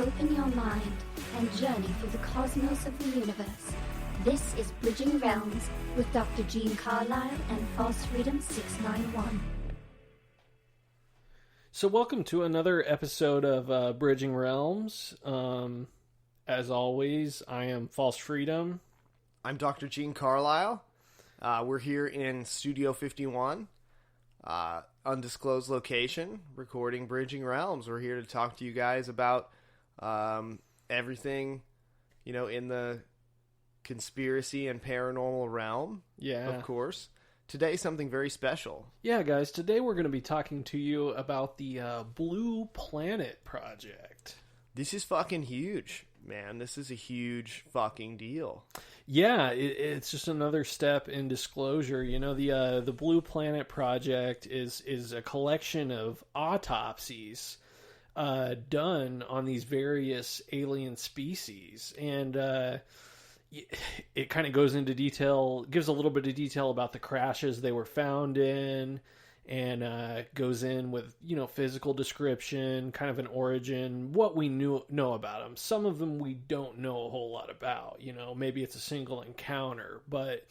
Open your mind and journey through the cosmos of the universe. This is Bridging Realms with Dr. Jean Carlisle and False Freedom 691. So welcome to another episode of Bridging Realms. As always, I am False Freedom. I'm Dr. Jean Carlisle. We're here in Studio 51, undisclosed location, recording Bridging Realms. We're here to talk to you guys about everything, in the conspiracy and paranormal realm. Yeah. Of course. Today, something very special. Yeah, guys. Today we're going to be talking to you about the Blue Planet Project. This is fucking huge, man. This is a huge fucking deal. Yeah, it's just another step in disclosure. The Blue Planet Project is a collection of autopsies done on these various alien species, and it kind of goes into detail, gives a little bit of detail about the crashes they were found in, and goes in with, physical description, kind of an origin, what we know about them. Some of them we don't know a whole lot about, maybe it's a single encounter, but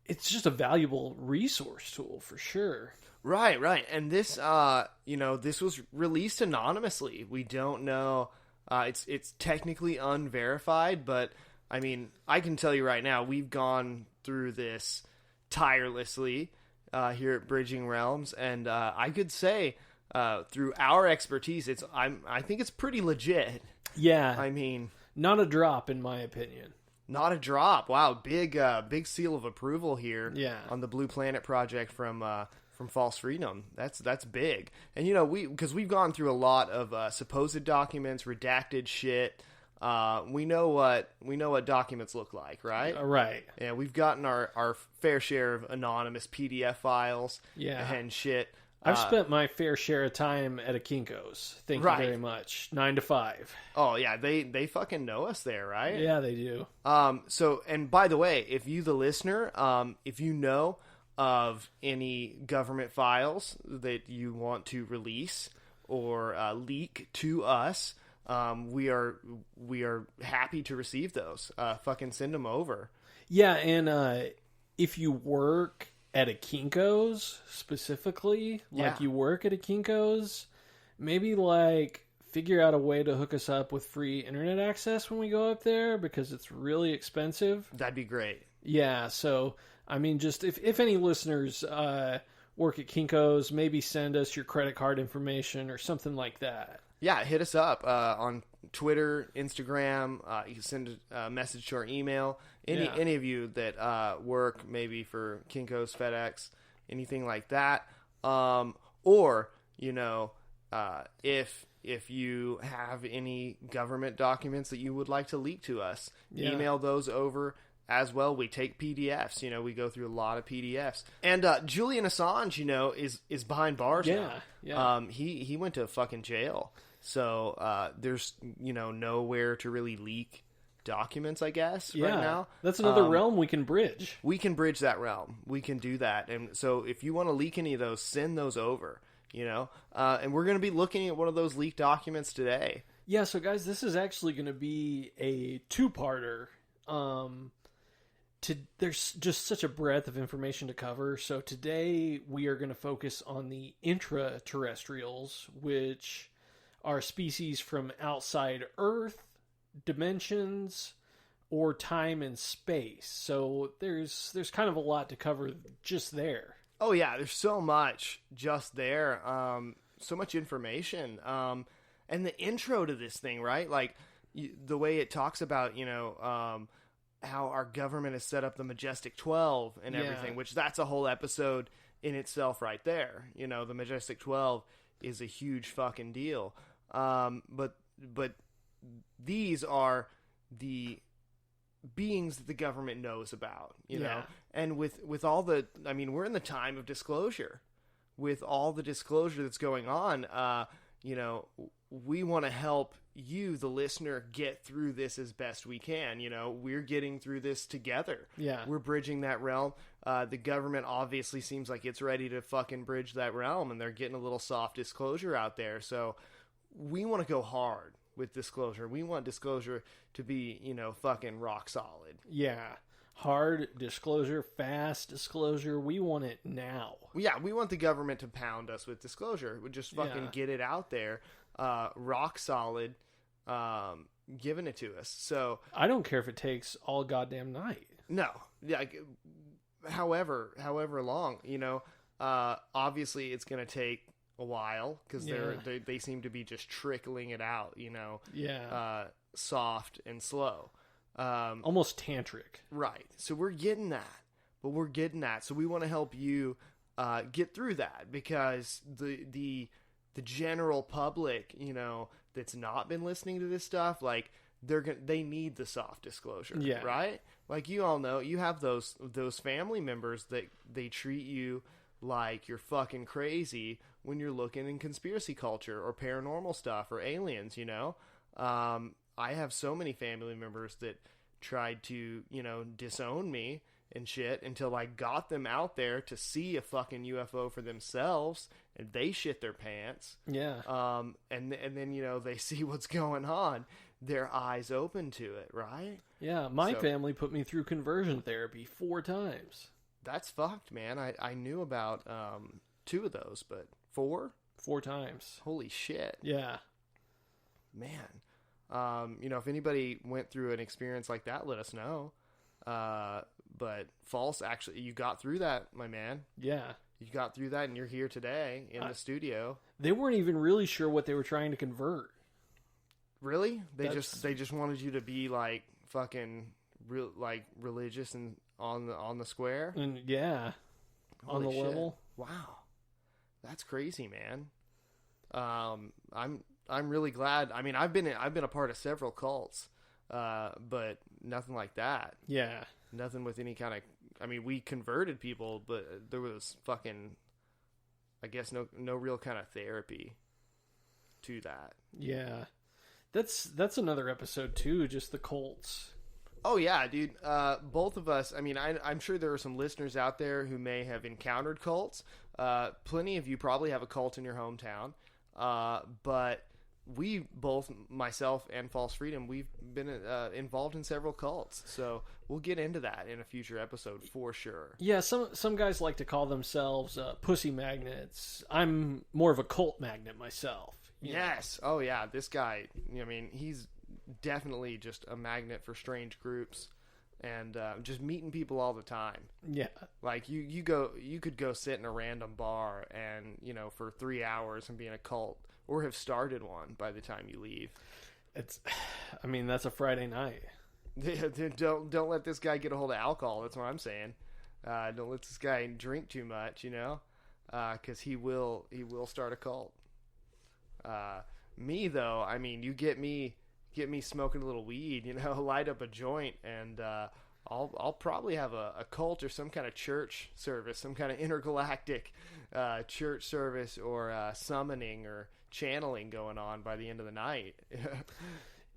it's just a valuable resource tool for sure. Right. And this, this was released anonymously. We don't know, it's technically unverified, but I mean, I can tell you right now, we've gone through this tirelessly here at Bridging Realms, and I could say through our expertise, I think it's pretty legit. Yeah, I mean, not a drop in my opinion. Not a drop. Wow, big seal of approval here. Yeah. On the Blue Planet Project from False Freedom. That's big, and because we've gone through a lot of supposed documents, redacted shit. We know what documents look like, right? Right. Yeah, we've gotten our fair share of anonymous PDF files. Yeah. And shit. I've spent my fair share of time at a Kinko's. Thank you very much. 9 to 5. Oh yeah, they fucking know us there, right? Yeah, they do. So, and by the way, if you, the listener, if you know of any government files that you want to release or leak to us, we are happy to receive those. Fucking send them over. Yeah, and if you work at a Kinko's specifically, you work at a Kinko's, maybe figure out a way to hook us up with free internet access when we go up there, because it's really expensive. That'd be great. Yeah, so I mean, just if any listeners work at Kinko's, maybe send us your credit card information or something like that. Yeah, hit us up on Twitter, Instagram. You can send a message to our email. Any of you that work maybe for Kinko's, FedEx, anything like that. Or if you have any government documents that you would like to leak to us, email those over as well. We take PDFs. We go through a lot of PDFs. And Julian Assange, is behind bars now. Yeah. He went to fucking jail. So there's, nowhere to really leak documents, I guess, right now. That's another realm we can bridge. We can bridge that realm. We can do that. And so if you want to leak any of those, send those over, and we're going to be looking at one of those leaked documents today. Yeah, so guys, this is actually going to be a two-parter. There's just such a breadth of information to cover. So today we are going to focus on the intraterrestrials, which are species from outside Earth, dimensions, or time and space. So there's kind of a lot to cover just there. Oh yeah, there's so much just there. So much information. And the intro to this thing, right? The way it talks about, how our government has set up the Majestic 12 and everything, which that's a whole episode in itself right there. The Majestic 12 is a huge fucking deal. But these are the beings that the government knows about, know, and with all the, I mean, we're in the time of disclosure. With all the disclosure that's going on, we want to help you, the listener, get through this as best we can. We're getting through this together. Yeah. We're bridging that realm. The government obviously seems like it's ready to fucking bridge that realm, and they're getting a little soft disclosure out there. So we want to go hard. with disclosure. We want disclosure to be, you know, fucking rock solid. Yeah. Hard disclosure, fast disclosure. We want it now. Yeah, we want the government to pound us with disclosure. We just fucking get it out there, rock solid, giving it to us. So I don't care if it takes all goddamn night. no, yeah, however long, you know, obviously it's going to take a while because they seem to be just trickling it out, you know, soft and slow, almost tantric, right? So we're getting that, so we want to help you get through that, because the general public, you know, that's not been listening to this stuff, like they need the soft disclosure, right? Like, you all know, you have those family members that they treat you like you're fucking crazy when you're looking in conspiracy culture or paranormal stuff or aliens, you know? I have so many family members that tried to, you know, disown me and shit until I got them out there to see a fucking UFO for themselves, and they shit their pants. Yeah. And then, you know, they see what's going on. Their eyes open to it, right? Yeah, my family put me through conversion therapy 4 times. That's fucked, man. I knew about 2 of those, but 4? 4 times. Holy shit. Yeah. Man. You know, if anybody went through an experience like that, let us know. But false, actually, you got through that, my man. Yeah. You got through that, and you're here today in the studio. They weren't even really sure what they were trying to convert. Really? They just wanted you to be like fucking religious and on the square. And yeah, Holy on the shit. level. Wow, that's crazy, man. I'm really glad. I mean, I've been a part of several cults, but nothing like that. Yeah, nothing with any kind of. I mean, we converted people, but there was fucking, I guess, no real kind of therapy to that. Yeah. That's another episode too, just the cults. Oh yeah, dude. Both of us, I mean, I'm sure there are some listeners out there who may have encountered cults. Plenty of you probably have a cult in your hometown. But we both, myself and False Freedom, we've been involved in several cults. So we'll get into that in a future episode for sure. Yeah, some guys like to call themselves pussy magnets. I'm more of a cult magnet myself. Yes. Oh, yeah. This guy, I mean, he's definitely just a magnet for strange groups and just meeting people all the time. Yeah. Like, you could go sit in a random bar and, you know, for 3 hours and be in a cult, or have started one by the time you leave. I mean, that's a Friday night. Don't let this guy get a hold of alcohol. That's what I'm saying. Don't let this guy drink too much, you know, because he will start a cult. Me though, I mean, you get me smoking a little weed, you know, light up a joint, and I'll probably have a cult or some kind of church service, some kind of intergalactic church service or summoning or channeling going on by the end of the night.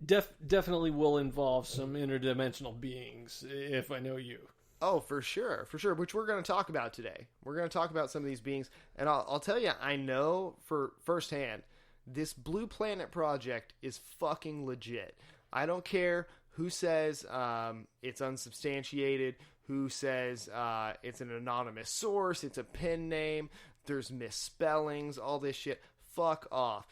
Definitely will involve some interdimensional beings, if I know you. Oh, for sure, which we're going to talk about today. We're going to talk about some of these beings, and I'll tell you, I know for firsthand, this Blue Planet project is fucking legit. I don't care who says it's unsubstantiated, who says it's an anonymous source, it's a pen name, there's misspellings, all this shit. Fuck off.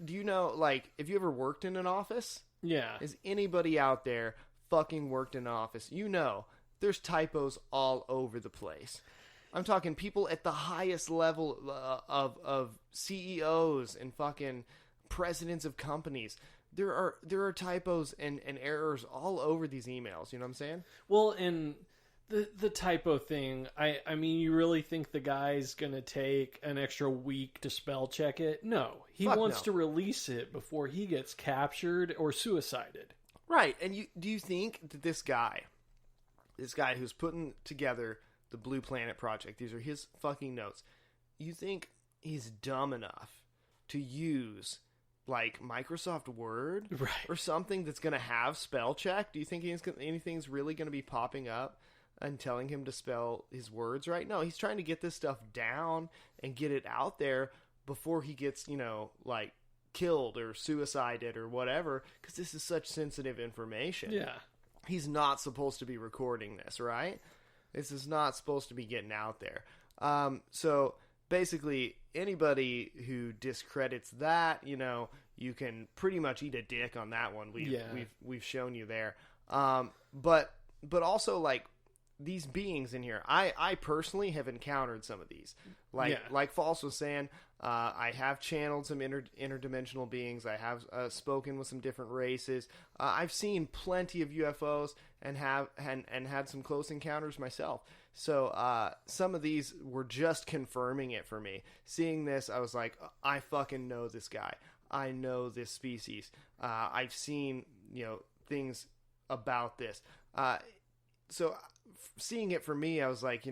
Do you know, like, have you ever worked in an office? Yeah. Is anybody out there fucking worked in an office? You know, there's typos all over the place. I'm talking people at the highest level of CEOs and fucking presidents of companies. There are typos and errors all over these emails. You know what I'm saying? Well, and the typo thing, I mean, you really think the guy's gonna take an extra week to spell check it? No, he wants to release it before he gets captured or suicided. Right. And do you think that this guy who's putting together the Blue Planet project, these are his fucking notes, you think he's dumb enough to use like Microsoft Word or something that's going to have spell check? Do you think anything's really going to be popping up and telling him to spell his words right? No, he's trying to get this stuff down and get it out there before he gets, you know, like killed or suicided or whatever, because this is such sensitive information. Yeah. He's not supposed to be recording this, right? This is not supposed to be getting out there. So basically, anybody who discredits that, you can pretty much eat a dick on that one. We've shown you there. But also, like, these beings in here, I personally have encountered some of these. Like False was saying, I have channeled some interdimensional beings. I have spoken with some different races. I've seen plenty of UFOs and had some close encounters myself. So some of these were just confirming it for me. Seeing this, I was like, I fucking know this guy. I know this species. I've seen things about this. So seeing it for me, I was like,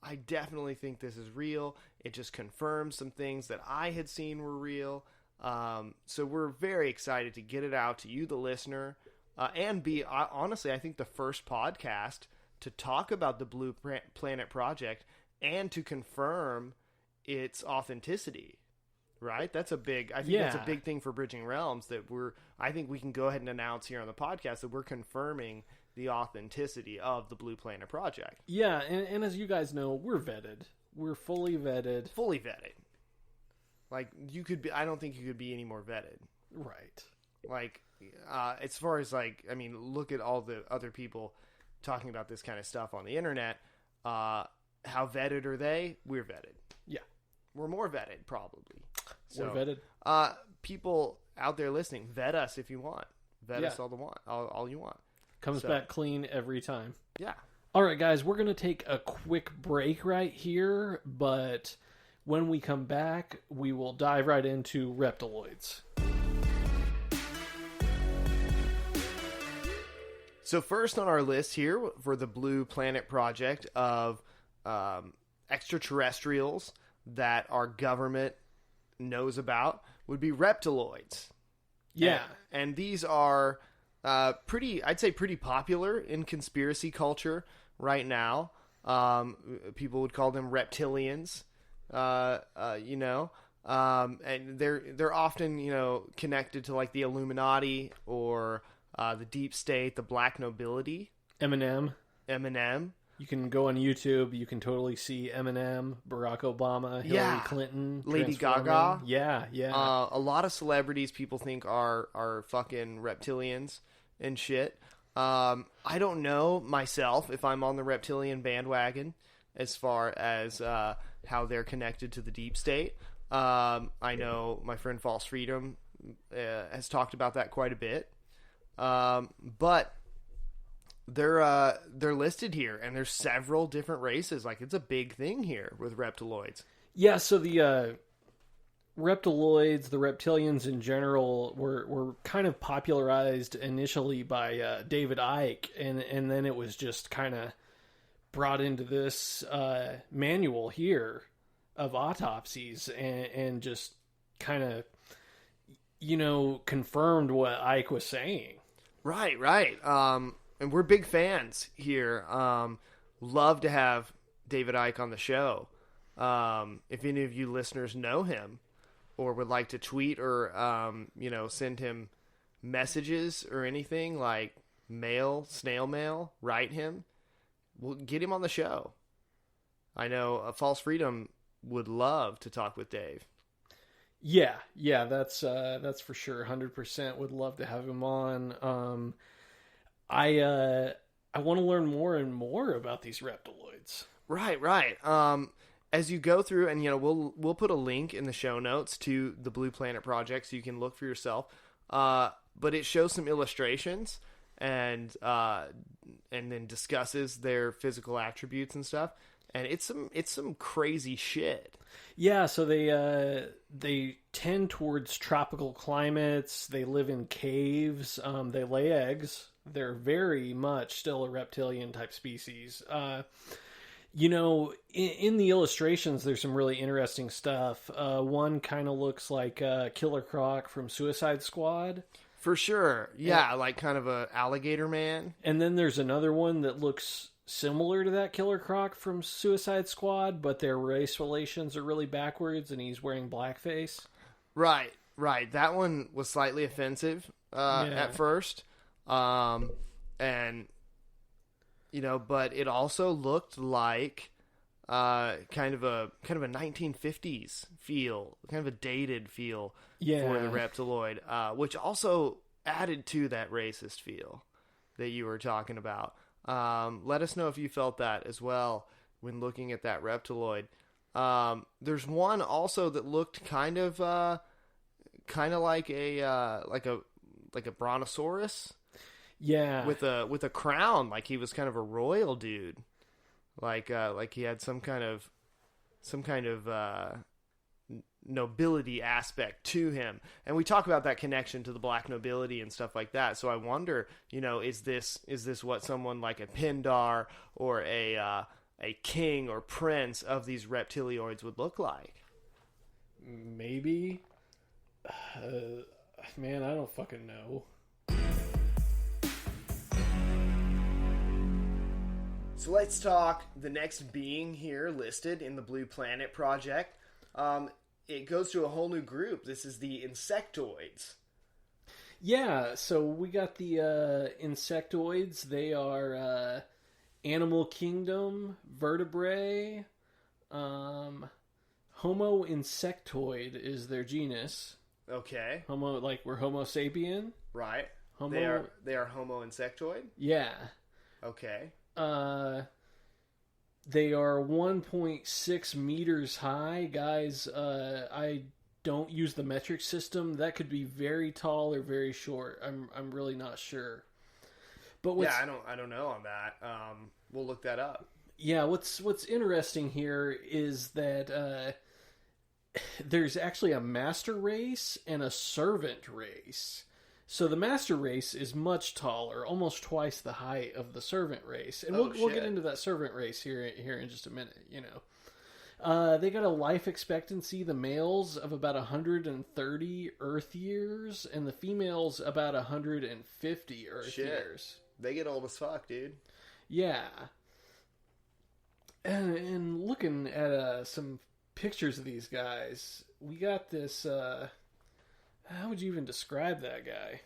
I definitely think this is real. It just confirms some things that I had seen were real. So we're very excited to get it out to you, the listener, and be, honestly, I think the first podcast to talk about the Blue Planet Project and to confirm its authenticity. Right? That's a big, I think that's a big thing for Bridging Realms that I think we can go ahead and announce here on the podcast that we're confirming the authenticity of the Blue Planet Project. Yeah, and as you guys know, we're vetted. We're fully vetted. Fully vetted. Like, I don't think you could be any more vetted. Right. Like, as far as, like, I mean, look at all the other people talking about this kind of stuff on the internet. How vetted are they? We're vetted. Yeah. We're more vetted, probably. We're vetted. People out there listening, vet us if you want. Vet us all you want. Comes back clean every time. Yeah. All right, guys, we're going to take a quick break right here, but when we come back, we will dive right into reptiloids. So first on our list here for the Blue Planet Project of extraterrestrials that our government knows about would be reptiloids. Yeah. And these are I'd say pretty popular in conspiracy culture right now. People would call them reptilians, and they're often, connected to like the Illuminati or the deep state, the black nobility. Eminem. You can go on YouTube. You can totally see Eminem, Barack Obama, Hillary Clinton, Lady Gaga. Yeah. A lot of celebrities people think are fucking reptilians and shit. I don't know myself if I'm on the reptilian bandwagon as far as how they're connected to the deep state. I know my friend False Freedom has talked about that quite a bit. But they're listed here, and there's several different races. Like, it's a big thing here with reptiloids. Yeah, so the reptiloids, the reptilians in general, were kind of popularized initially by David Icke, and then it was just kind of brought into this manual here of autopsies, and just kind of, confirmed what Icke was saying. Right. And we're big fans here. Love to have David Icke on the show. If any of you listeners know him or would like to tweet or, send him messages or anything like snail mail, write him, we'll get him on the show. I know False Freedom would love to talk with Dave. Yeah, that's for sure. 100% would love to have him on. I want to learn more and more about these reptiloids. Right. As you go through, and we'll put a link in the show notes to the Blue Planet Project so you can look for yourself. But it shows some illustrations and then discusses their physical attributes and stuff. And it's some crazy shit. Yeah, so they tend towards tropical climates. They live in caves. They lay eggs. They're very much still a reptilian type species. In the illustrations, there's some really interesting stuff. One kind of looks like Killer Croc from Suicide Squad. For sure. Yeah, like kind of a alligator man. And then there's another one that looks similar to that Killer Croc from Suicide Squad, but their race relations are really backwards, and he's wearing blackface. Right. Right, that one was slightly offensive at first, and but it also looked like kind of a 1950s feel, kind of a dated feel for the Reptiloid, which also added to that racist feel that you were talking about. Let us know if you felt that as well when looking at that Reptiloid. There's one also that looked kind of like a brontosaurus. Yeah. With a crown, like he was kind of a royal dude. Like he had some kind of nobility aspect to him. And we talk about that connection to the black nobility and stuff like that. So I wonder, is this what someone like a Pindar or a king or prince of these reptilioids would look like? Maybe. Man, I don't fucking know. So let's talk the next being here listed in the Blue Planet Project. It goes to a whole new group. This is the insectoids. Yeah, so we got the insectoids. They are animal kingdom, vertebrae. Homo insectoid is their genus. Okay. Homo, like we're Homo sapien. Right. Homo... They are Homo insectoid? Yeah. Okay. They are 1.6 meters high. Guys, I don't use the metric system. That could be very tall or very short. I'm really not sure. But I don't know on that. We'll look that up. Yeah, what's interesting here is that there's actually a master race and a servant race. So the master race is much taller, almost twice the height of the servant race. And we'll get into that servant race here in just a minute, They got a life expectancy, the males, of about 130 Earth years, and the females about 150 Earth years. They get old as fuck, dude. Yeah. And looking at some pictures of these guys, we got this... how would you even describe that guy?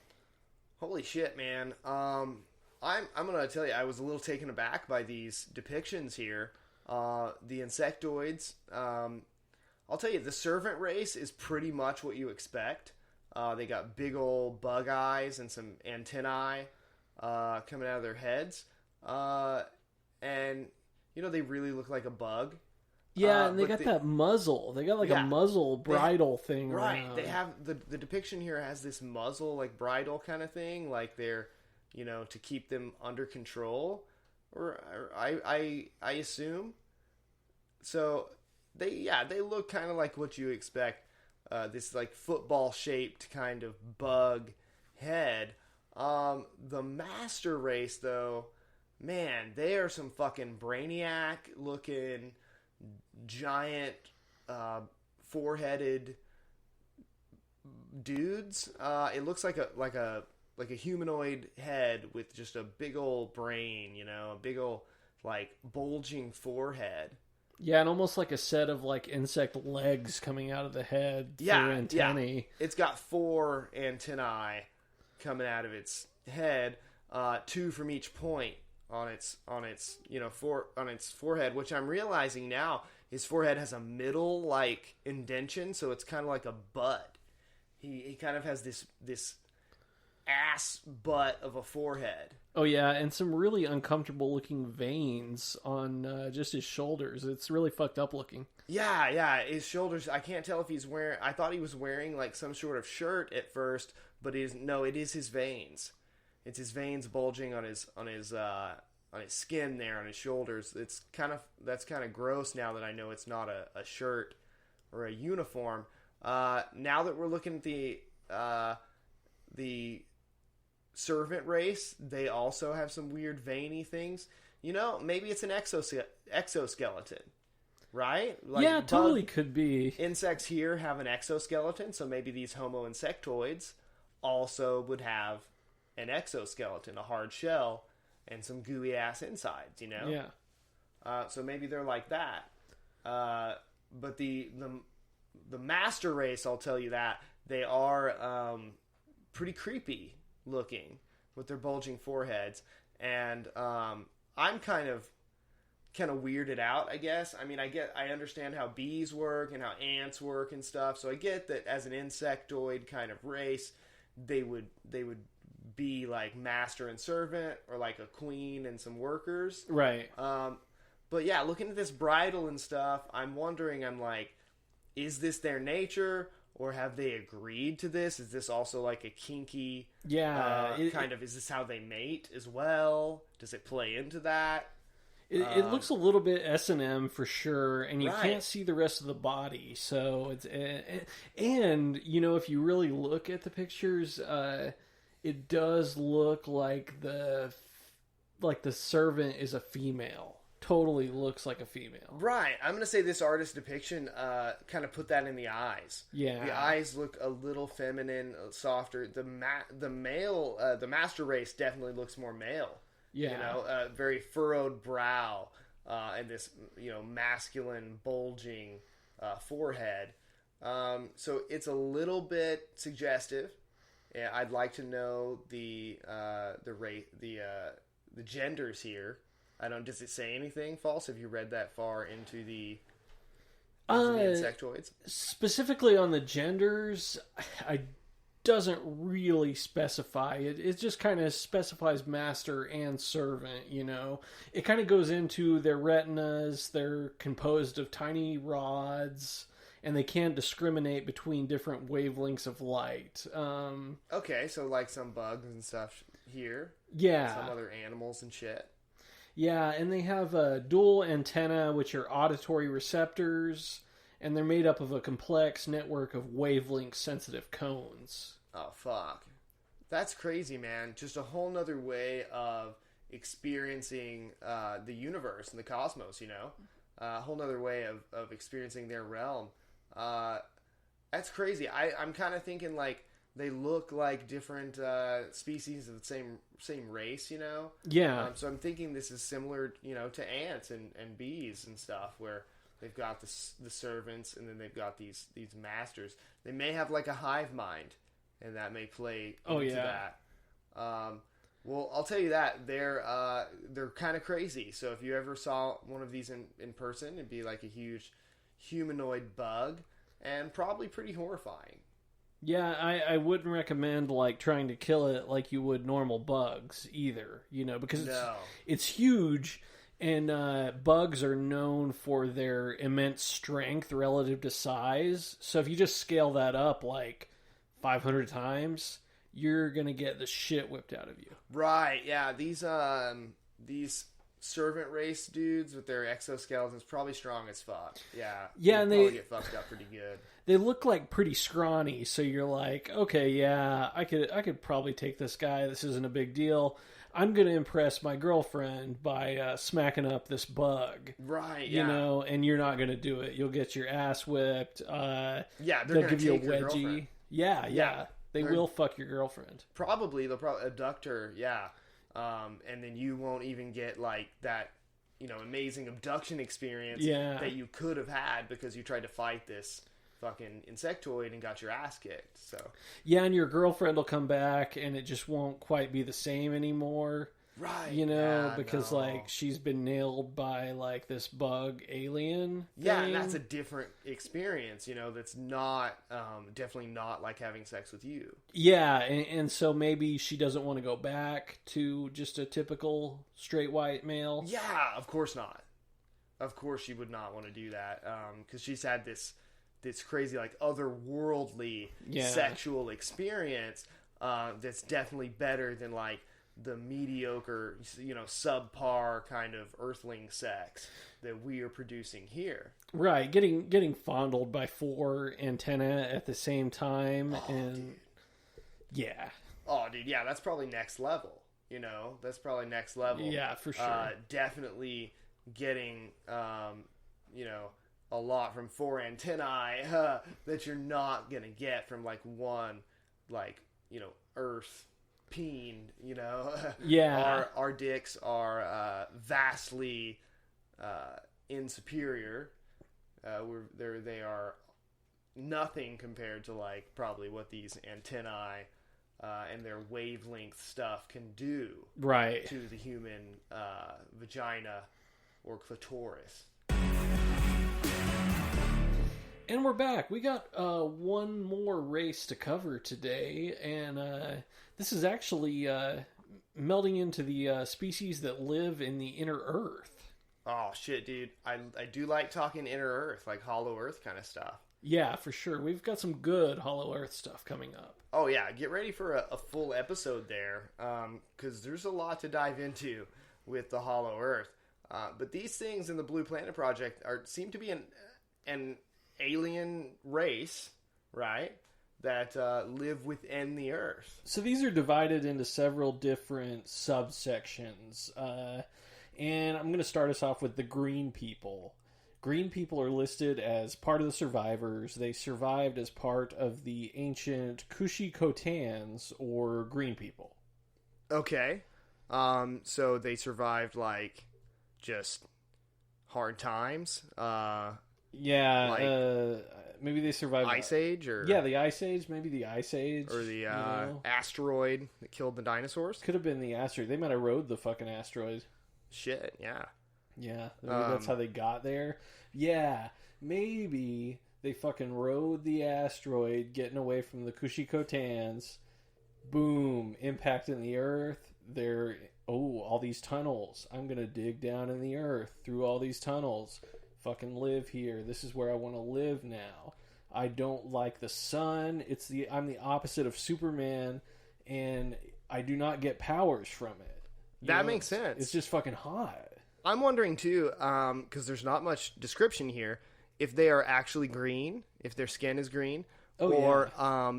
Holy shit, man. I'm gonna tell you, I was a little taken aback by these depictions here. The insectoids. I'll tell you, the servant race is pretty much what you expect. They got big old bug eyes and some antennae coming out of their heads. And, they really look like a bug. Yeah, and they got that muzzle. They got a muzzle bridle thing right. around. They have the depiction here has this muzzle like bridle kind of thing, like they're to keep them under control, or I assume. So they look kind of like what you expect. This like football shaped kind of bug head. The master race though, man, they are some fucking brainiac looking. Giant, four-headed dudes. It looks like a humanoid head with just a big old brain, a big old like bulging forehead. Yeah, and almost like a set of like insect legs coming out of the head through antennae. Yeah. It's got 4 antennae coming out of its head, 2 from each point on its forehead, which I'm realizing now his forehead has a middle like indentation, so it's kind of like a butt. He kind of has this ass butt of a forehead. Oh yeah, and some really uncomfortable looking veins on just his shoulders. It's really fucked up looking. Yeah, his shoulders. I can't tell if he's wearing. I thought he was wearing like some sort of shirt at first, but it is his veins. It's his veins bulging on his skin there on his shoulders. That's kind of gross now that I know it's not a shirt or a uniform. Now that we're looking at the servant race, they also have some weird veiny things. Maybe it's an exoskeleton, right? Like yeah, totally could be. Insects here have an exoskeleton, so maybe these Homo insectoids also would have an exoskeleton, a hard shell, and some gooey ass insides, Yeah. So maybe they're like that. But the master race, I'll tell you that they are pretty creepy looking with their bulging foreheads, and I'm kind of weirded out, I guess. I mean, I understand how bees work and how ants work and stuff, so I get that as an insectoid kind of race, they would be like master and servant, or like a queen and some workers. Right. But yeah, looking at this bridle and stuff, I'm wondering, I'm like, is this their nature, or have they agreed to this? Is this also like a kinky is this how they mate as well? Does it play into that? It looks a little bit S&M for sure, and you Right. can't see the rest of the body. So it's and you know, if you really look at the pictures, it does look like the servant is a female. Totally looks like a female. Right. I'm gonna say this artist depiction kind of put that in the eyes. Yeah. The eyes look a little feminine, softer. The male, the master race definitely looks more male. Yeah. You know, very furrowed brow, and this, you know, masculine bulging forehead. So it's a little bit suggestive. Yeah, I'd like to know the genders here. Does it say anything false? Have you read that far into the insectoids? Specifically on the genders, I doesn't really specify it. It just kind of specifies master and servant, you know. It kind of goes into their retinas. They're composed of tiny rods, and they can't discriminate between different wavelengths of light. Okay, so like some bugs and stuff here. Yeah. Some other animals and shit. Yeah, and they have a dual antenna, which are auditory receptors, and they're made up of a complex network of wavelength-sensitive cones. Oh, fuck. That's crazy, man. Just a whole nother way of experiencing the universe and the cosmos, you know? A whole nother way of experiencing their realm. That's crazy. I'm kind of thinking, like, they look like different species of the same race, you know? Yeah. So I'm thinking this is similar, you know, to ants and bees and stuff, where they've got the servants, and then they've got these masters. They may have like a hive mind, and that may play into that. Well, I'll tell you that they're kind of crazy. So if you ever saw one of these in person, it'd be like a huge humanoid bug, and probably pretty horrifying. Yeah, I wouldn't recommend like trying to kill it like you would normal bugs either, you know, because it's huge, and bugs are known for their immense strength relative to size. So if you just scale that up like 500 times, you're going to get the shit whipped out of you. Right, yeah, these servant race dudes with their exoskeletons probably strong as fuck. Yeah, and probably they get fucked up pretty good. They look like pretty scrawny, so you're like, okay, yeah, I could probably take this guy. This isn't a big deal. I'm gonna impress my girlfriend by smacking up this bug, right? You know, and you're not gonna do it. You'll get your ass whipped. They'll give you a wedgie. Yeah, they will fuck your girlfriend. They'll probably abduct her. Yeah. And then you won't even get like that, you know, amazing abduction experience that you could have had because you tried to fight this fucking insectoid and got your ass kicked. So yeah, and your girlfriend will come back and it just won't quite be the same anymore. Right. You know, because like she's been nailed by like this bug alien thing. Yeah, and that's a different experience, you know, that's not definitely not like having sex with you. Yeah, and so maybe she doesn't want to go back to just a typical straight white male. Yeah, of course not. Of course she would not want to do that, because she's had this crazy like otherworldly sexual experience that's definitely better than like the mediocre, you know, subpar kind of earthling sex that we are producing here. Right, getting fondled by 4 antennae at the same time, Dude. Yeah. Oh, dude, yeah, that's probably next level. You know, that's probably next level. Yeah, for sure. Definitely getting, you know, a lot from 4 antennae that you're not gonna get from like one, like, you know, Earth peen, you know. Yeah. Our dicks are vastly inferior. They are nothing compared to like probably what these antennae and their wavelength stuff can do Right. to the human vagina or clitoris. And we're back. We got one more race to cover today, and this is actually melding into the species that live in the inner Earth. Oh shit, dude! I do like talking inner Earth, like Hollow Earth kind of stuff. Yeah, for sure. We've got some good Hollow Earth stuff coming up. Oh yeah, get ready for a full episode there, because there's a lot to dive into with the Hollow Earth. But these things in the Blue Planet Project seem to be an alien race, right? That live within the Earth. So these are divided into several different subsections. And I'm going to start us off with the green people. Green people are listed as part of the survivors. They survived as part of the ancient Kushi-Khotans, or green people. Okay. So they survived, like, just hard times? Yeah, like maybe they survived... Ice Age? Or yeah, the Ice Age, maybe the Ice Age. Or the asteroid that killed the dinosaurs? Could have been the asteroid. They might have rode the fucking asteroid. Shit, yeah. Yeah, maybe that's how they got there. Yeah, maybe they fucking rode the asteroid, getting away from the Kushi-Khotans. Boom, impacting the Earth. They're, all these tunnels. I'm gonna dig down in the Earth through all these tunnels. Fucking live here. This is where I want to live now. I don't like the sun. I'm the opposite of Superman, and I do not get powers from it. That makes sense. It's just fucking hot. I'm wondering too, because there's not much description here, if they are actually green, if their skin is green, or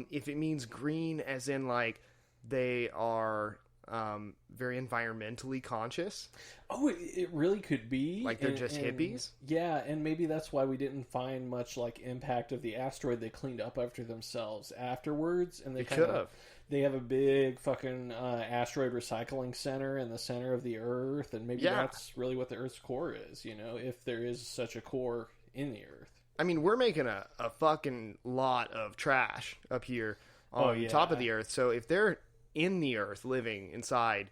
if it means green as in like they are very environmentally conscious. Oh, it really could be. Like they're just hippies? Yeah, and maybe that's why we didn't find much like impact of the asteroid. They cleaned up after themselves afterwards, and they could have. They have a big fucking asteroid recycling center in the center of the Earth, and maybe that's really what the Earth's core is, if there is such a core in the Earth. I mean, we're making a fucking lot of trash up here on top of the Earth, so if they're in the Earth, living inside,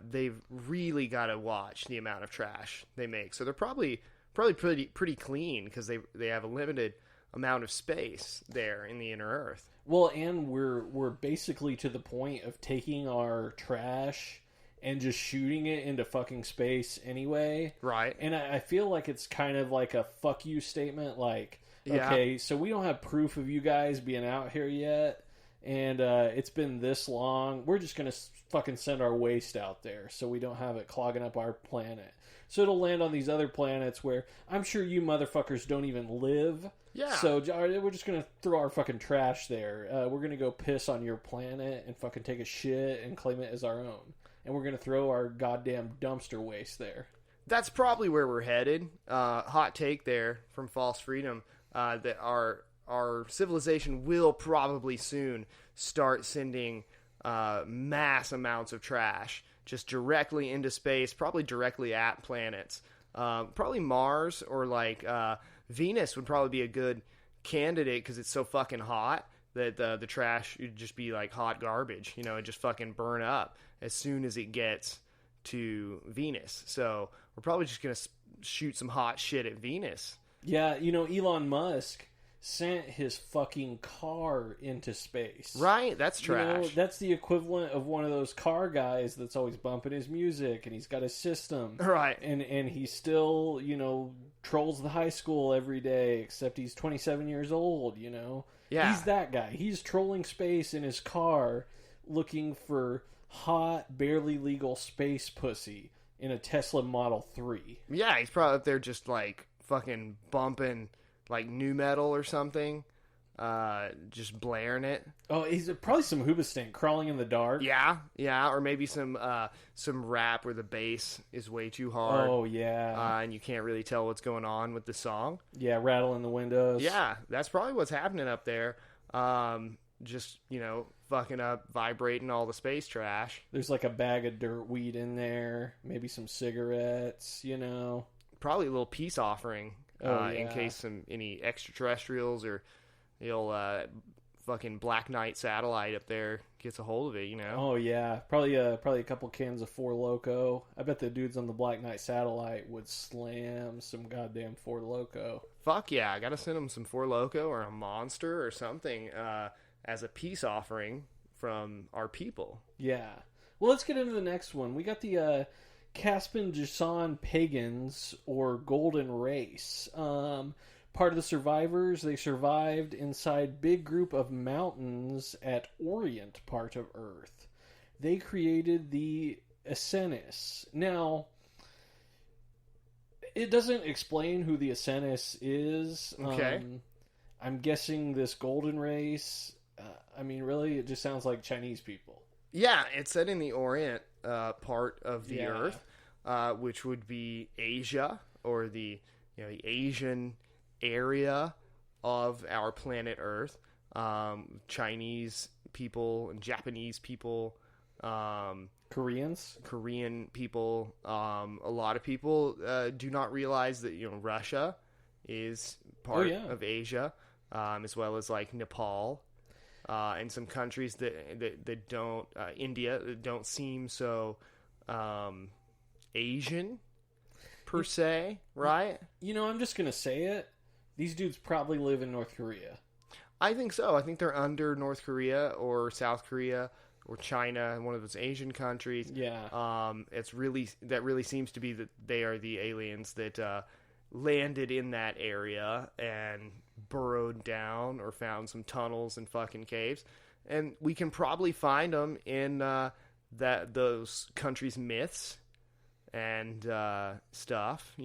they've really got to watch the amount of trash they make. So they're probably pretty clean, because they have a limited amount of space there in the inner Earth. Well, and we're basically to the point of taking our trash and just shooting it into fucking space anyway. Right. And I feel like it's kind of like a fuck you statement. Like, okay, so we don't have proof of you guys being out here yet, and it's been this long. We're just going to fucking send our waste out there so we don't have it clogging up our planet. So it'll land on these other planets where I'm sure you motherfuckers don't even live. Yeah. So we're just going to throw our fucking trash there. We're going to go piss on your planet and fucking take a shit and claim it as our own. And we're going to throw our goddamn dumpster waste there. That's probably where we're headed. Hot take there from False Freedom, that our civilization will probably soon start sending mass amounts of trash just directly into space, probably directly at planets. Probably Mars or like Venus would probably be a good candidate, because it's so fucking hot that the trash would just be like hot garbage. It just fucking burn up as soon as it gets to Venus. So we're probably just going to shoot some hot shit at Venus. Yeah, Elon Musk sent his fucking car into space. Right? That's trash. That's the equivalent of one of those car guys that's always bumping his music, and he's got a system. Right. And he still, trolls the high school every day, except he's 27 years old, Yeah. He's that guy. He's trolling space in his car, looking for hot, barely legal space pussy in a Tesla Model 3. Yeah, he's probably up there just, like, fucking bumping, like, new metal or something. Just blaring it. Oh, he's probably some Hoobastank crawling in the dark. Yeah, or maybe some rap where the bass is way too hard. Oh, yeah. And you can't really tell what's going on with the song. Yeah, rattling the windows. Yeah, that's probably what's happening up there. Just, fucking up, vibrating all the space trash. There's like a bag of dirt weed in there, maybe some cigarettes, Probably a little peace offering, in case any extraterrestrials or the old fucking Black Knight satellite up there gets a hold of it, you know? Oh yeah, probably a couple cans of Four Loko. I bet the dudes on the Black Knight satellite would slam some goddamn Four Loko. Fuck yeah, I gotta send them some Four Loko or a Monster or something as a peace offering from our people. Yeah. Well, let's get into the next one. We got the Caspian Jason Pagans, or Golden Race. Part of the survivors, they survived inside big group of mountains at Orient part of Earth. They created the Essenis. Now, it doesn't explain who the Essenis is. Okay. I'm guessing this Golden Race. I mean, really, it just sounds like Chinese people. Yeah, it's set in the Orient part of the Earth, which would be Asia, or the the Asian area of our planet Earth. Chinese people and Japanese people, Koreans, Korean people. A lot of people do not realize that Russia is part of Asia, as well as like Nepal. And some countries that don't, India, that don't seem so Asian, per se, right? I'm just going to say it. These dudes probably live in North Korea. I think so. I think they're under North Korea or South Korea or China, one of those Asian countries. Yeah. That really seems to be that they are the aliens that landed in that area and burrowed down or found some tunnels and fucking caves, and we can probably find them in those countries' myths and stuff.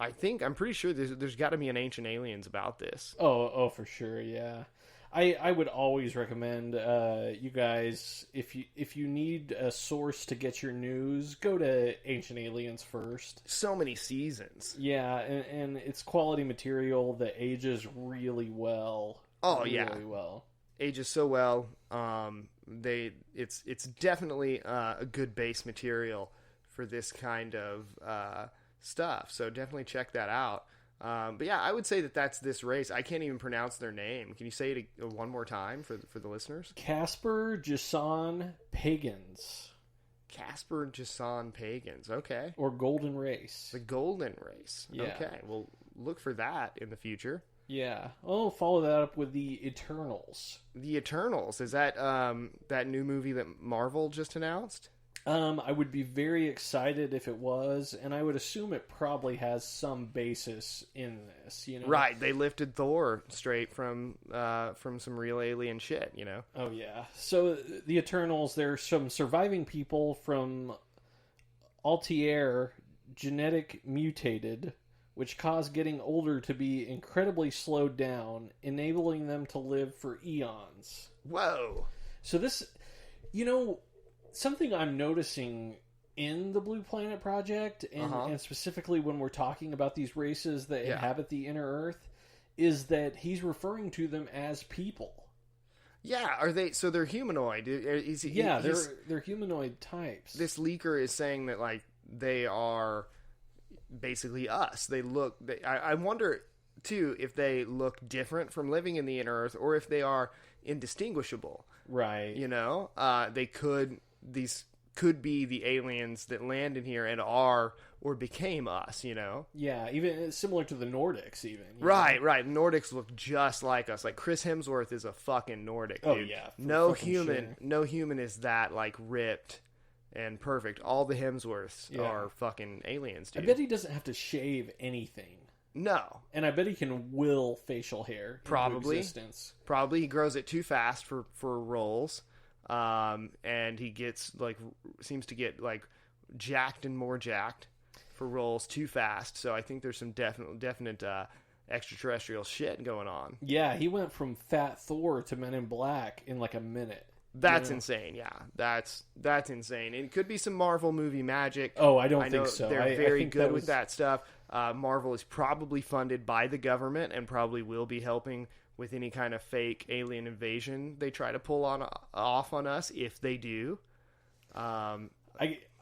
I'm pretty sure there's got to be an Ancient Aliens about this. Oh, for sure, yeah. I would always recommend you guys, if you need a source to get your news, go to Ancient Aliens first. So many seasons. Yeah, and it's quality material that ages really well. Oh, really, yeah. really well. Ages so well. It's definitely a good base material for this kind of stuff. So definitely check that out. But yeah, I would say that's this race. I can't even pronounce their name. Can you say it one more time for the listeners? Caspian Jason Pagans. Caspian Jason Pagans. Okay. Or Golden Race. The Golden Race. Yeah. Okay. Well, look for that in the future. Yeah. Oh, follow that up with the Eternals. The Eternals. Is that that new movie that Marvel just announced? I would be very excited if it was, and I would assume it probably has some basis in this, Right, they lifted Thor straight from some real alien shit, Oh, yeah. So, the Eternals, there's some surviving people from Altair, genetic mutated, which cause getting older to be incredibly slowed down, enabling them to live for eons. Whoa. So this, something I'm noticing in the Blue Planet Project, and specifically when we're talking about these races that inhabit the inner Earth, is that he's referring to them as people. Yeah, are they? So they're humanoid. They're humanoid types. This leaker is saying that like they are basically us. They look. I wonder too if they look different from living in the inner Earth, or if they are indistinguishable. Right. These could be the aliens that land in here and are or became us, Yeah, even similar to the Nordics, even. Right. Nordics look just like us. Like Chris Hemsworth is a fucking Nordic, dude. Oh, yeah. No human is that, like, ripped and perfect. All the Hemsworths are fucking aliens, dude. I bet he doesn't have to shave anything. No. And I bet he can will facial hair into existence. Probably. He grows it too fast for roles. And he seems to get like jacked and more jacked for roles too fast. So I think there's some definite extraterrestrial shit going on. Yeah, he went from Fat Thor to Men in Black in like a minute. That's insane. Yeah, that's insane. It could be some Marvel movie magic. Oh, I don't think so. They're very good with that stuff. Marvel is probably funded by the government and probably will be helping with any kind of fake alien invasion they try to pull off on us, if they do. I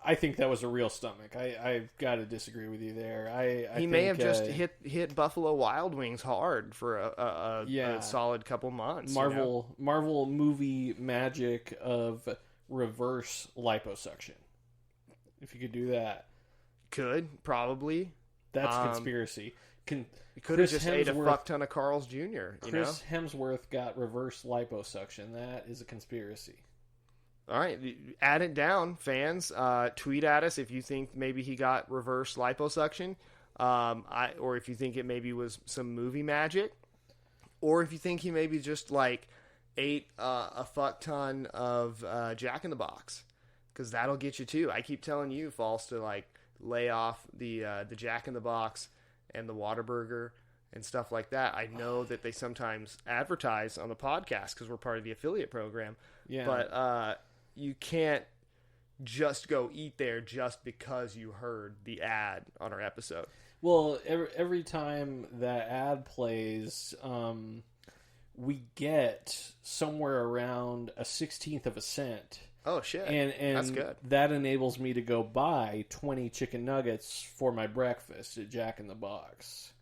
I think that was a real stomach. I've got to disagree with you there. He may have just hit Buffalo Wild Wings hard for a solid couple months. Marvel movie magic of reverse liposuction. If you could do that, probably. That's conspiracy. You could have just ate a fuck ton of Carl's Jr. Chris Hemsworth got reverse liposuction. That is a conspiracy. All right, add it down, fans. Tweet at us if you think maybe he got reverse liposuction, or if you think it maybe was some movie magic, or if you think he maybe just like ate a fuck ton of Jack in the Box, because that'll get you too. I keep telling you, False, to like lay off the Jack in the Box and the Whataburger and stuff like that. I know that they sometimes advertise on the podcast because we're part of the affiliate program. Yeah, but you can't just go eat there just because you heard the ad on our episode. Well, every time that ad plays, we get somewhere around a 1/16 of a cent. Oh, shit. And that's good. That enables me to go buy 20 chicken nuggets for my breakfast at Jack in the Box,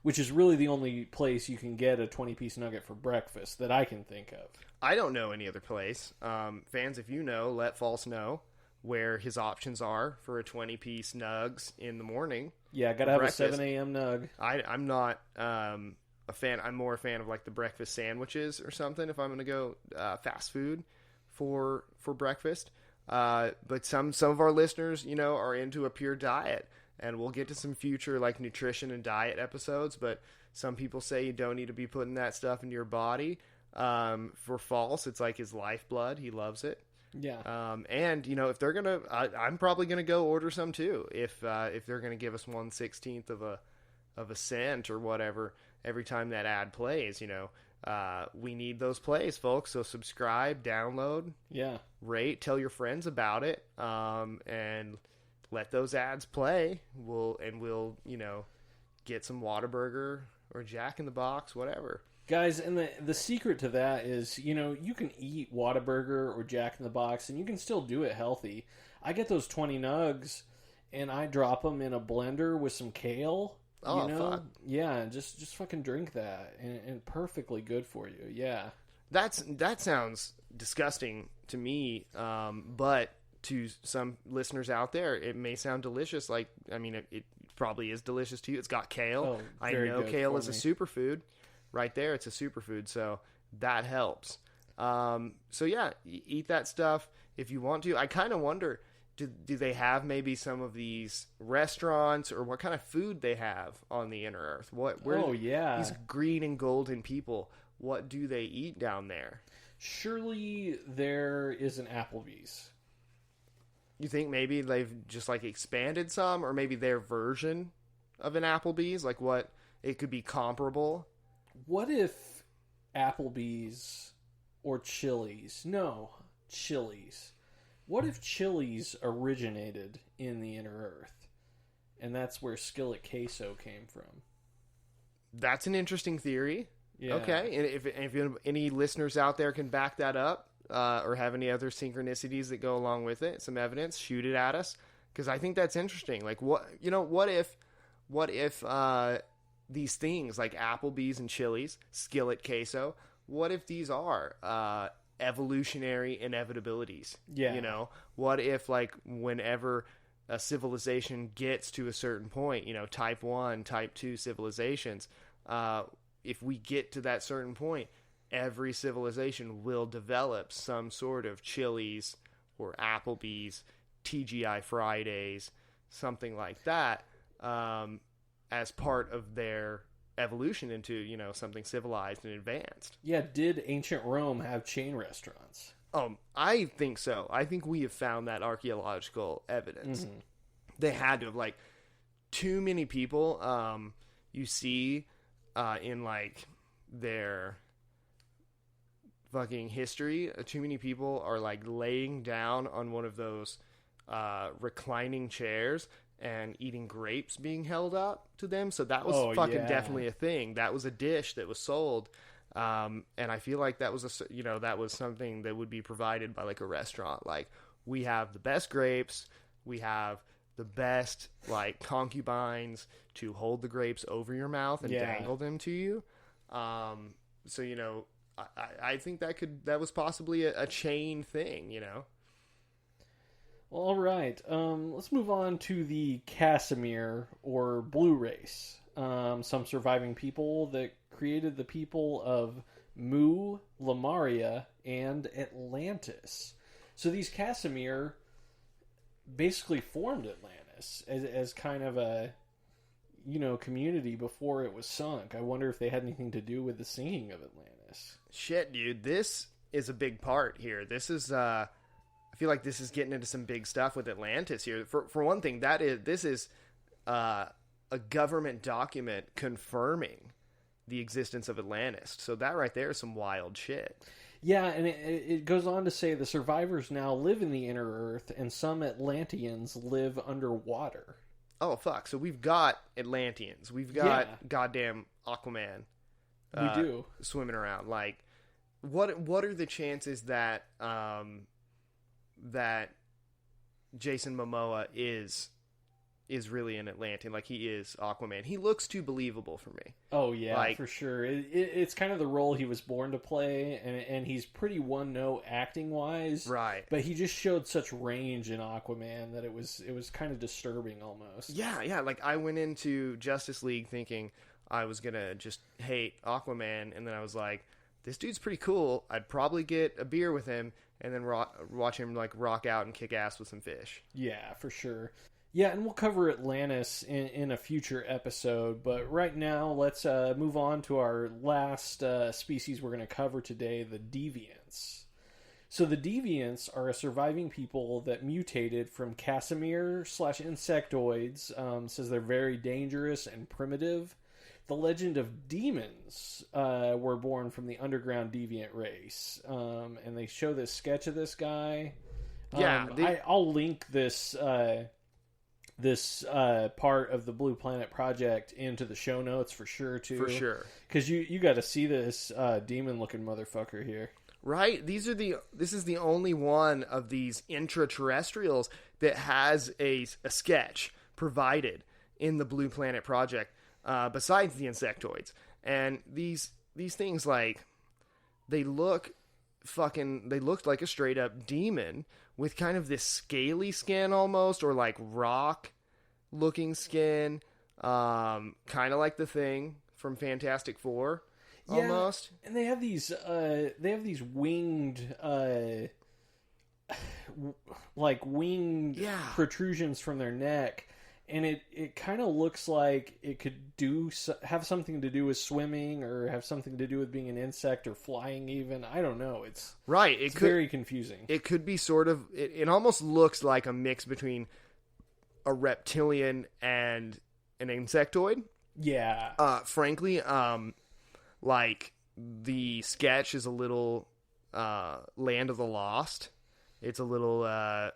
which is really the only place you can get a 20-piece nugget for breakfast that I can think of. I don't know any other place. Fans, if you know, let False know where his options are for a 20-piece nugs in the morning. Yeah, gotta have breakfast. A 7 a.m. nug. I'm not a fan. I'm more a fan of like the breakfast sandwiches or something if I'm going to go fast food for breakfast. But some of our listeners, are into a pure diet, and we'll get to some future like nutrition and diet episodes. But some people say you don't need to be putting that stuff into your body. For False, it's like his lifeblood. He loves it. Yeah. And if they're gonna, I'm probably gonna go order some too. If they're gonna give us 1/16 of a cent or whatever every time that ad plays, we need those plays, folks. So subscribe, download, rate, tell your friends about it, and let those ads play. We'll get some Whataburger or Jack in the Box, whatever. Guys, and the secret to that is, you can eat Whataburger or Jack in the Box, and you can still do it healthy. I get those 20 nugs, and I drop them in a blender with some kale. Oh, fuck. Yeah, just fucking drink that, and perfectly good for you. Yeah, that sounds disgusting to me, but to some listeners out there, it may sound delicious. Like, I mean, it probably is delicious to you. It's got kale. I know kale is a superfood. Right there, it's a superfood, so that helps. So yeah, eat that stuff if you want to. I kind of wonder, do they have maybe some of these restaurants, or what kind of food they have on the inner earth? These green and golden people, what do they eat down there? Surely there is an Applebee's. You think maybe they've just like expanded some, or maybe their version of an Applebee's, like what it could be comparable? What if Applebee's or Chili's? No, Chili's. What if Chili's originated in the inner earth, and that's where skillet queso came from? That's an interesting theory. Yeah. Okay, and if any listeners out there can back that up, or have any other synchronicities that go along with it, some evidence, shoot it at us, because I think that's interesting. Like, what if these things like Applebee's and Chili's, skillet queso, what if these are evolutionary inevitabilities? Yeah. What if, like, whenever a civilization gets to a certain point, type 1, type 2 civilizations, if we get to that certain point, every civilization will develop some sort of Chili's or Applebee's, TGI Fridays, something like that, as part of their evolution into, something civilized and advanced. Yeah, did ancient Rome have chain restaurants? I think so. I think we have found that archaeological evidence. Mm-hmm. They had to have, like, too many people, you see, in, like, their fucking history, too many people are, like, laying down on one of those reclining chairs and eating grapes being held up to them. So that was definitely a thing. That was a dish that was sold. And I feel like that was that was something that would be provided by like a restaurant. Like, we have the best grapes, We have the best, like, concubines to hold the grapes over your mouth and dangle them to you. So, you know, I think that was possibly a chain thing, you know? Well, all right. Let's move on to the Casimir, or Blue Race. Some surviving people that created the people of Mu, Lemuria, and Atlantis. So these Casimir basically formed Atlantis as kind of a, you know, community before it was sunk. I wonder if they had anything to do with the sinking of Atlantis. Shit, dude. This is a big part here. This is, I feel like this is getting into some big stuff with Atlantis here. For one thing, this is a government document confirming the existence of Atlantis. So that right there is some wild shit. Yeah, and it goes on to say the survivors now live in the inner earth, and some Atlanteans live underwater. Oh, fuck. So we've got Atlanteans. We've got goddamn Aquaman. We do. Swimming around. Like, what are the chances that that Jason Momoa is really an Atlantean? Like, he is Aquaman. He looks too believable for me. Oh, yeah, like, for sure. It's kind of the role he was born to play, and he's pretty one-note acting-wise. Right. But he just showed such range in Aquaman that it was kind of disturbing almost. Yeah. Like, I went into Justice League thinking I was going to just hate Aquaman, and then I was like, this dude's pretty cool. I'd probably get a beer with him, and then watch him, like, rock out and kick ass with some fish. Yeah, for sure. Yeah, and we'll cover Atlantis in a future episode, but right now let's move on to our last species we're going to cover today, the Deviants. So the Deviants are a surviving people that mutated from Casimir/insectoids. Says they're very dangerous and primitive. The legend of demons were born from the underground deviant race, and they show this sketch of this guy. I'll link this part of the Blue Planet Project into the show notes for sure too. For sure, because you got to see this demon looking motherfucker here. Right, this is the only one of these intraterrestrials that has a sketch provided in the Blue Planet Project, besides the insectoids. And these things, like, they looked like a straight up demon with kind of this scaly skin almost, or like rock looking skin, kind of like the Thing from Fantastic Four, almost. And they have these winged protrusions from their neck, and it kind of looks like it could have something to do with swimming, or have something to do with being an insect, or flying even. I don't know. It's very confusing. It could be sort of... It almost looks like a mix between a reptilian and an insectoid. Yeah. Frankly, like, the sketch is a little Land of the Lost. It's a little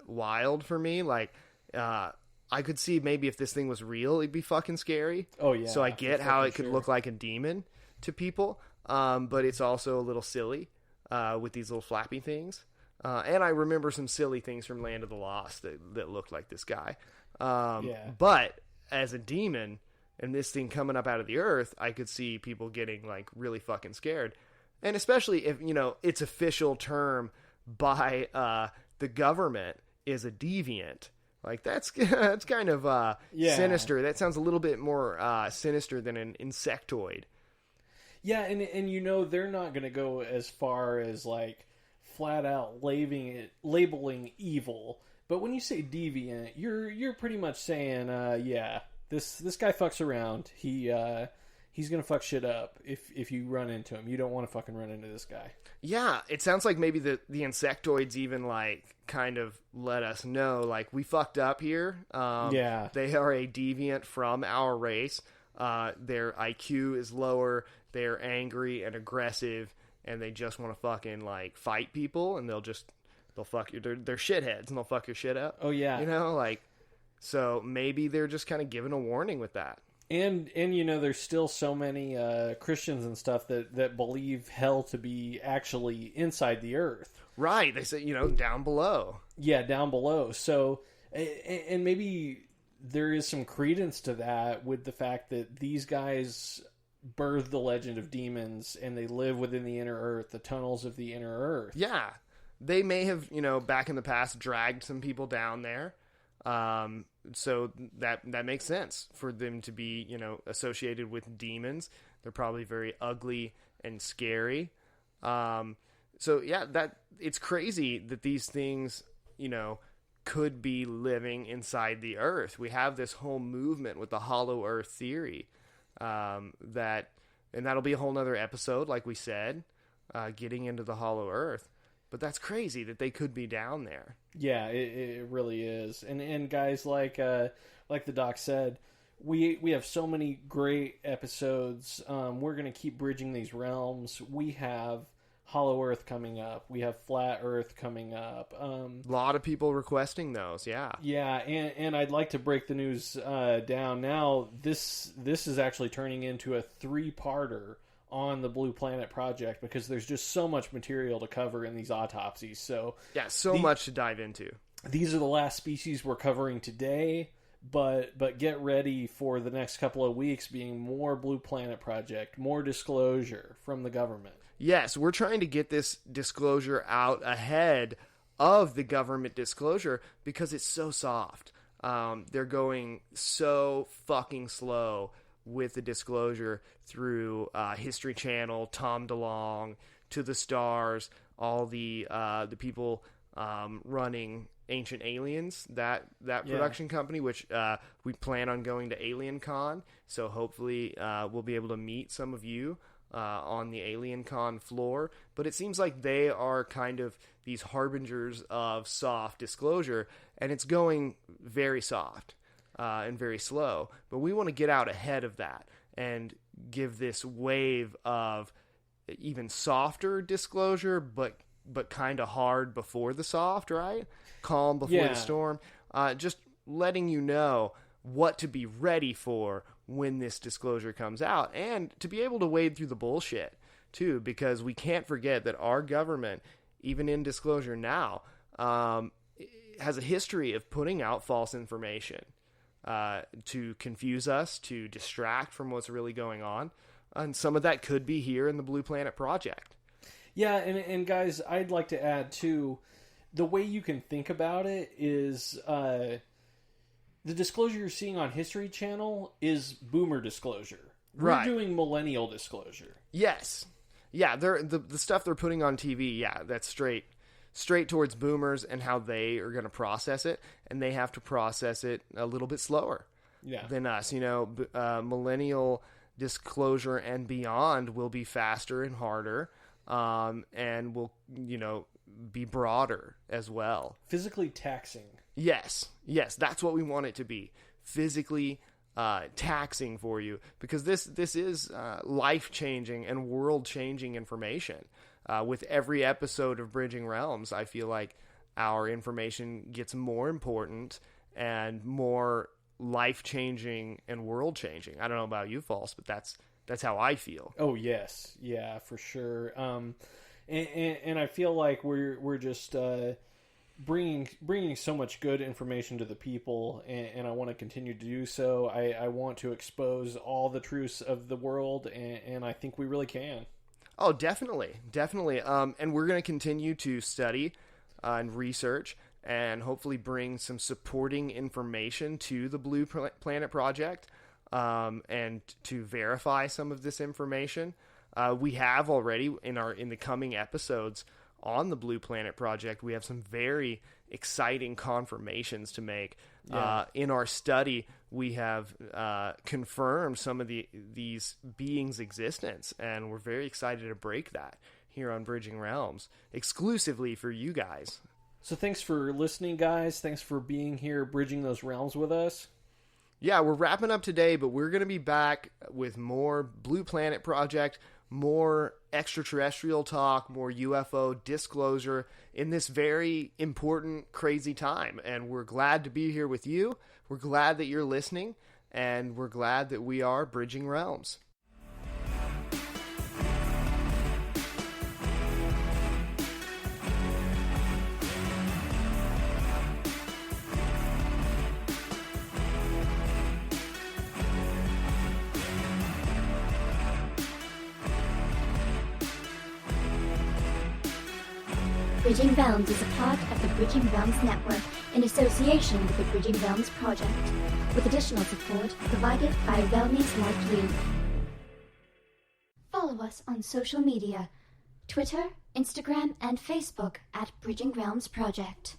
wild for me. Like, I could see maybe if this thing was real, it'd be fucking scary. Oh, yeah. So I get how it could look like a demon to people, but it's also a little silly with these little flappy things. And I remember some silly things from Land of the Lost that looked like this guy. But as a demon, and this thing coming up out of the earth, I could see people getting, like, really fucking scared. And especially if, you know, its official term by the government is a deviant. Like, that's kind of sinister. That sounds a little bit more sinister than an insectoid. Yeah, and you know, they're not going to go as far as, like, flat out labeling evil. But when you say deviant, you're pretty much saying, this guy fucks around. He's gonna fuck shit up if you run into him. You don't want to fucking run into this guy. Yeah, it sounds like maybe the insectoids even, like, kind of let us know, like, we fucked up here. They are a deviant from our race. Their IQ is lower. They're angry and aggressive, and they just want to fucking, like, fight people, and they'll fuck you. They're shitheads, and they'll fuck your shit up. Oh yeah, you know, like, so maybe they're just kind of giving a warning with that. And you know, there's still so many Christians and stuff that believe hell to be actually inside the earth. Right. They say, you know, down below. Yeah, down below. So And maybe there is some credence to that with the fact that these guys birthed the legend of demons and they live within the inner earth, the tunnels of the inner earth. Yeah. They may have, back in the past dragged some people down there. So that makes sense for them to be, associated with demons. They're probably very ugly and scary. So yeah, it's crazy that these things, could be living inside the earth. We have this whole movement with the hollow earth theory, and that'll be a whole nother episode, like we said, getting into the hollow earth. But that's crazy that they could be down there. Yeah, it really is. And guys, like the doc said, we have so many great episodes. We're going to keep bridging these realms. We have Hollow Earth coming up. We have Flat Earth coming up. A lot of people requesting those, yeah. Yeah, and I'd like to break the news down now. This is actually turning into a 3-parter on the Blue Planet Project because there's just so much material to cover in these autopsies. So yeah, much to dive into. These are the last species we're covering today, but get ready for the next couple of weeks being more Blue Planet Project, more disclosure from the government. Yes, we're trying to get this disclosure out ahead of the government disclosure because it's so soft. They're going so fucking slow with the disclosure through History Channel, Tom DeLonge, To the Stars, all the people running Ancient Aliens, that production company, which we plan on going to Alien Con. So hopefully we'll be able to meet some of you on the Alien Con floor. But it seems like they are kind of these harbingers of soft disclosure, and it's going very soft and very slow. But we want to get out ahead of that and give this wave of even softer disclosure, but kind of hard before the soft, right? Calm before the storm. Just letting you know what to be ready for when this disclosure comes out, and to be able to wade through the bullshit too, because we can't forget that our government, even in disclosure now, has a history of putting out false information to confuse us, to distract from what's really going on. And some of that could be here in the Blue Planet Project. Yeah, and guys, I'd like to add too, the way you can think about it is the disclosure you're seeing on History Channel is boomer disclosure. We're doing millennial disclosure. Yes. Yeah, the stuff they're putting on TV, yeah, that's straight towards boomers and how they are going to process it, and they have to process it a little bit slower than us. Millennial disclosure and beyond will be faster and harder, and will, be broader as well. Physically taxing. Yes, that's what we want it to be. Physically taxing for you, because this is life-changing and world-changing information. With every episode of Bridging Realms, I feel like our information gets more important and more life-changing and world-changing. I don't know about you, False, but that's how I feel. Oh, yes. Yeah, for sure. And I feel like we're just bringing so much good information to the people, and I want to continue to do so. I want to expose all the truths of the world, and I think we really can. Oh, definitely. And we're going to continue to study and research and hopefully bring some supporting information to the Blue Planet Project, and to verify some of this information. We have already in the coming episodes on the Blue Planet Project, we have some very exciting confirmations to make. Yeah. In our study, we have confirmed some of these beings' existence, and we're very excited to break that here on Bridging Realms, exclusively for you guys. So thanks for listening, guys. Thanks for being here, bridging those realms with us. Yeah, we're wrapping up today, but we're going to be back with more Blue Planet Project, more extraterrestrial talk, more UFO disclosure in this very important, crazy time. And we're glad to be here with you. We're glad that you're listening, and we're glad that we are Bridging Realms. Bridging Realms is a part of the Bridging Realms Network in association with the Bridging Realms Project, with additional support provided by Realmies like you. Follow us on social media, Twitter, Instagram, and Facebook at Bridging Realms Project.